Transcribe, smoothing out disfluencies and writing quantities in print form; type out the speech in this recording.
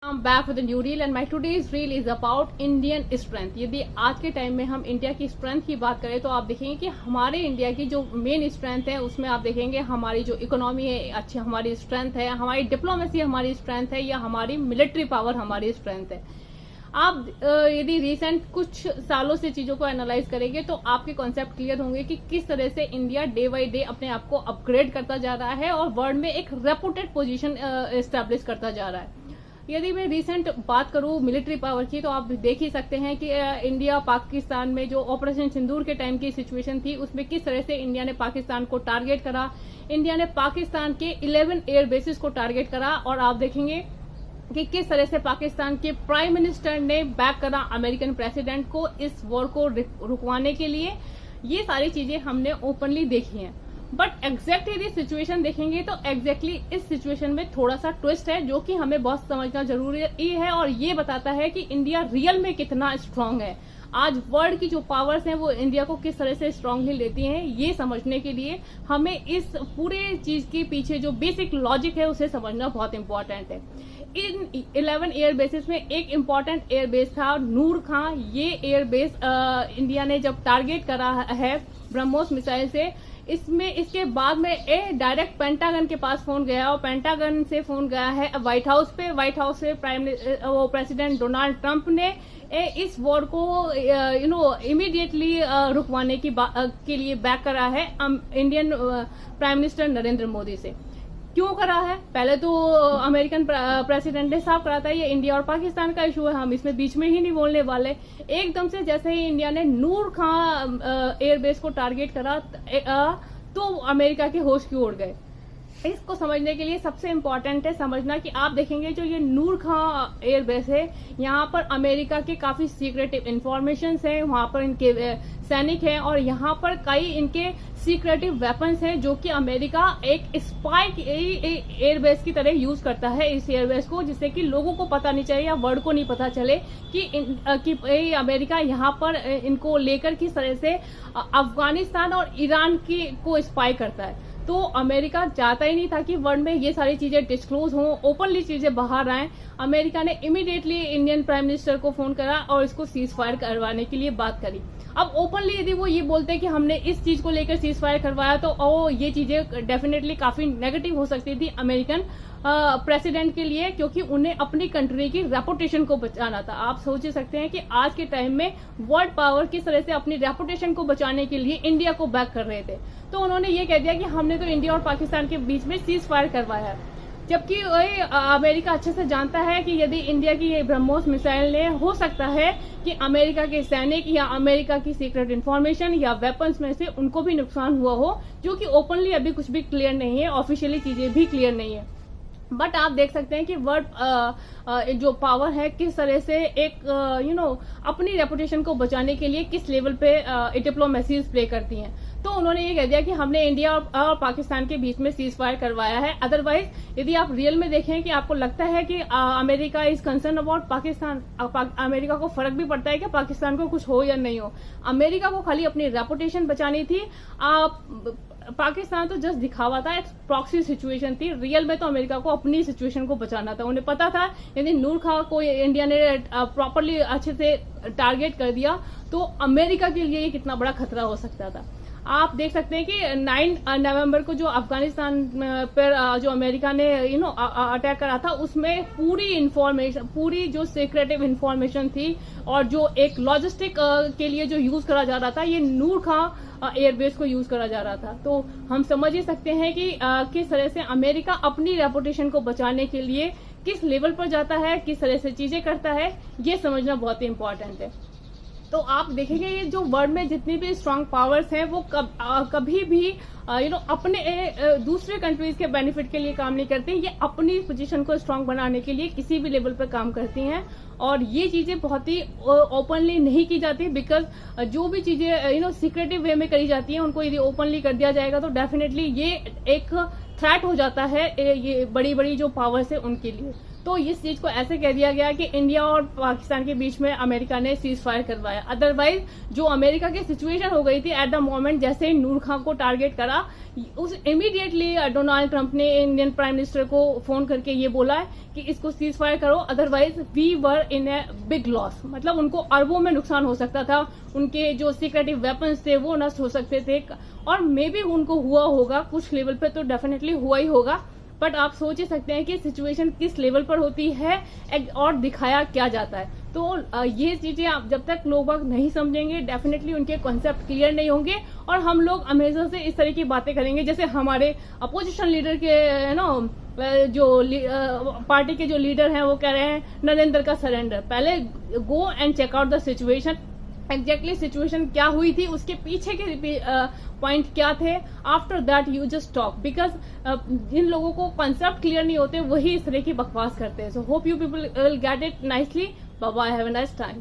I'm back with a new reel and my today's reel is about Indian strength। यदि आज के time में हम इंडिया की स्ट्रेंथ की बात करें तो आप देखेंगे कि हमारे इंडिया की जो मेन स्ट्रेंथ है उसमें आप देखेंगे हमारी जो इकोनॉमी है अच्छी हमारी स्ट्रेंथ है, हमारी डिप्लोमेसी हमारी स्ट्रेंथ है या हमारी मिलिट्री पावर हमारी स्ट्रेंथ है। आप यदि रिसेंट कुछ सालों से चीजों को एनालाइज करेंगे तो आपके कॉन्सेप्ट क्लियर होंगे कि किस तरह से इंडिया डे बाई डे अपने आप को अपग्रेड करता जा रहा है और वर्ल्ड में एक रेपुटेड पोजीशन एस्टेब्लिश करता जा रहा है। यदि मैं रिसेंट बात करूं मिलिट्री पावर की तो आप देख ही सकते हैं कि इंडिया पाकिस्तान में जो ऑपरेशन सिंदूर के टाइम की सिचुएशन थी उसमें किस तरह से इंडिया ने पाकिस्तान को टारगेट करा। इंडिया ने पाकिस्तान के 11 एयर बेसिस को टारगेट करा और आप देखेंगे कि किस तरह से पाकिस्तान के प्राइम मिनिस्टर ने बैक करा अमेरिकन प्रेसिडेंट को इस वॉर को रुकवाने के लिए। ये सारी चीजें हमने ओपनली देखी हैं, बट एग्जैक्ट यदि सिचुएशन देखेंगे तो एग्जैक्टली इस सिचुएशन में थोड़ा सा ट्विस्ट है जो कि हमें बहुत समझना जरूरी है और ये बताता है कि इंडिया रियल में कितना स्ट्रांग है। आज वर्ल्ड की जो पावर्स हैं वो इंडिया को किस तरह से स्ट्रांगली लेती हैं, ये समझने के लिए हमें इस पूरे चीज के पीछे जो बेसिक लॉजिक है उसे समझना बहुत इंपॉर्टेंट है। इन 11 एयर बेसिस में एक इम्पॉर्टेंट एयर बेस था नूर खां। ये एयर बेस इंडिया ने जब टारगेट करा है ब्रह्मोस मिसाइल से, इसके बाद में डायरेक्ट पेंटागन के पास फोन गया और पेंटागन से फोन गया है व्हाइट हाउस पे। व्हाइट हाउस से प्रेसिडेंट डोनाल्ड ट्रंप ने इस वॉर को इमीडिएटली रुकवाने के लिए बैक करा है Indian prime minister Narendra Modi से। क्यों करा है? पहले तो अमेरिकन प्रेसिडेंट ने साफ करा था ये इंडिया और पाकिस्तान का इशू है, हम इसमें बीच में ही नहीं बोलने वाले। एकदम से जैसे ही इंडिया ने नूर खां एयरबेस को टारगेट करा तो अमेरिका के होश क्यों उड़ गए। इसको समझने के लिए सबसे इम्पोर्टेंट है समझना कि आप देखेंगे जो ये नूर खां एयरबेस है यहाँ पर अमेरिका के काफी सीक्रेटिव इंफॉर्मेशन है, वहां पर इनके सैनिक हैं और यहाँ पर कई इनके सीक्रेटिव वेपन्स हैं जो कि अमेरिका एक स्पाई एयरबेस की तरह यूज करता है इस एयरबेस को, जिससे कि लोगों को पता नहीं चले या वर्ल्ड को नहीं पता चले कि अमेरिका यहाँ पर इनको लेकर किस तरह से अफगानिस्तान और ईरान को स्पाई करता है। तो अमेरिका चाहता ही नहीं था कि वर्ल्ड में ये सारी चीजें डिस्क्लोज हों, ओपनली चीजें बाहर आए। अमेरिका ने इमीडिएटली इंडियन प्राइम मिनिस्टर को फोन करा और इसको सीज फायर करवाने के लिए बात करी। अब ओपनली यदि वो ये बोलते कि हमने इस चीज को लेकर सीज फायर करवाया तो ये चीजें डेफिनेटली काफी नेगेटिव हो सकती थी अमेरिकन प्रेसिडेंट के लिए, क्योंकि उन्हें अपनी कंट्री की रेपुटेशन को बचाना था। आप सोच सकते हैं कि आज के टाइम में वर्ल्ड पावर किस तरह से अपनी रेपुटेशन को बचाने के लिए इंडिया को बैक कर रहे थे। तो उन्होंने ये कह दिया कि हमने तो इंडिया और पाकिस्तान के बीच में सीज फायर करवाया है, जबकि अमेरिका अच्छे से जानता है कि यदि इंडिया की ये ब्रह्मोस मिसाइल ने हो सकता है कि अमेरिका के सैनिक या अमेरिका की सीक्रेट इंफॉर्मेशन या वेपन्स में से उनको भी नुकसान हुआ हो, जो कि ओपनली अभी कुछ भी क्लियर नहीं है, ऑफिशियली चीजें भी क्लियर नहीं है। बट आप देख सकते हैं कि वर्ल्ड जो पावर है किस तरह से एक अपनी रेपुटेशन को बचाने के लिए किस लेवल पे डिप्लोमेसीज प्ले करती हैं। तो उन्होंने ये कह दिया कि हमने इंडिया और पाकिस्तान के बीच में सीज फायर करवाया है। अदरवाइज यदि आप रियल में देखें कि आपको लगता है कि America is concern about Pakistan, America को फर्क भी पड़ता है कि पाकिस्तान को कुछ हो या नहीं हो, अमेरिका को खाली अपनी रेपुटेशन बचानी थी। पाकिस्तान तो जस्ट दिखावा था, एक प्रॉक्सी सिचुएशन थी। रियल में तो अमेरिका को अपनी सिचुएशन को बचाना था। उन्हें पता था यदि नूर खां को इंडिया ने प्रॉपरली अच्छे से टारगेट कर दिया तो अमेरिका के लिए ये कितना बड़ा खतरा हो सकता था। आप देख सकते हैं कि 9 नवंबर को जो अफगानिस्तान पर जो अमेरिका ने अटैक करा था उसमें पूरी जो सीक्रेटिव इंफॉर्मेशन थी और जो एक लॉजिस्टिक के लिए जो यूज करा जा रहा था ये नूर खां एयरबेस को यूज करा जा रहा था। तो हम समझ ही सकते हैं कि किस तरह से अमेरिका अपनी रेपुटेशन को बचाने के लिए किस लेवल पर जाता है, किस तरह से चीजें करता है, ये समझना बहुत ही इंपॉर्टेंट है। तो आप देखेंगे ये जो वर्ल्ड में जितनी भी स्ट्रांग पावर्स हैं वो कभी भी अपने दूसरे कंट्रीज के बेनिफिट के लिए काम नहीं करती, ये अपनी पोजीशन को स्ट्रांग बनाने के लिए किसी भी लेवल पर काम करती हैं। और ये चीजें बहुत ही ओपनली नहीं की जाती, बिकॉज जो भी चीजें सीक्रेटिव वे में करी जाती हैं उनको यदि ओपनली कर दिया जाएगा तो डेफिनेटली ये एक थ्रेट हो जाता है ये बड़ी बड़ी जो पावर्स है उनके लिए। तो इस चीज को ऐसे कह दिया गया कि इंडिया और पाकिस्तान के बीच में अमेरिका ने सीज फायर करवाया। अदरवाइज जो अमेरिका की सिचुएशन हो गई थी एट द मोमेंट, जैसे ही नूर खान को टारगेट करा, उस इमीडिएटली डोनाल्ड ट्रंप ने इंडियन प्राइम मिनिस्टर को फोन करके ये बोला है कि इसको सीज फायर करो, otherwise we were in a big loss. मतलब उनको अरबों में नुकसान हो सकता था, उनके जो सीक्रेटिव वेपन्स थे वो नष्ट हो सकते थे, और मे बी उनको हुआ होगा कुछ लेवल पे, तो डेफिनेटली हुआ ही होगा। बट आप सोच ही सकते हैं कि सिचुएशन किस लेवल पर होती है और दिखाया क्या जाता है। तो ये चीजें आप जब तक लोग नहीं समझेंगे, डेफिनेटली उनके कॉन्सेप्ट क्लियर नहीं होंगे, और हम लोग हमेशा से इस तरह की बातें करेंगे जैसे हमारे अपोजिशन लीडर के जो पार्टी के जो लीडर हैं वो कह रहे हैं नरेंद्र का सरेंडर। पहले go and check out the situation, exactly situation क्या हुई थी, उसके पीछे के पॉइंट क्या थे, after that you just talk, because जिन लोगों को कॉन्सेप्ट क्लियर नहीं होते वही इस तरह की बकवास करते हैं। So hope you people will get it nicely. Bye bye, have a nice time.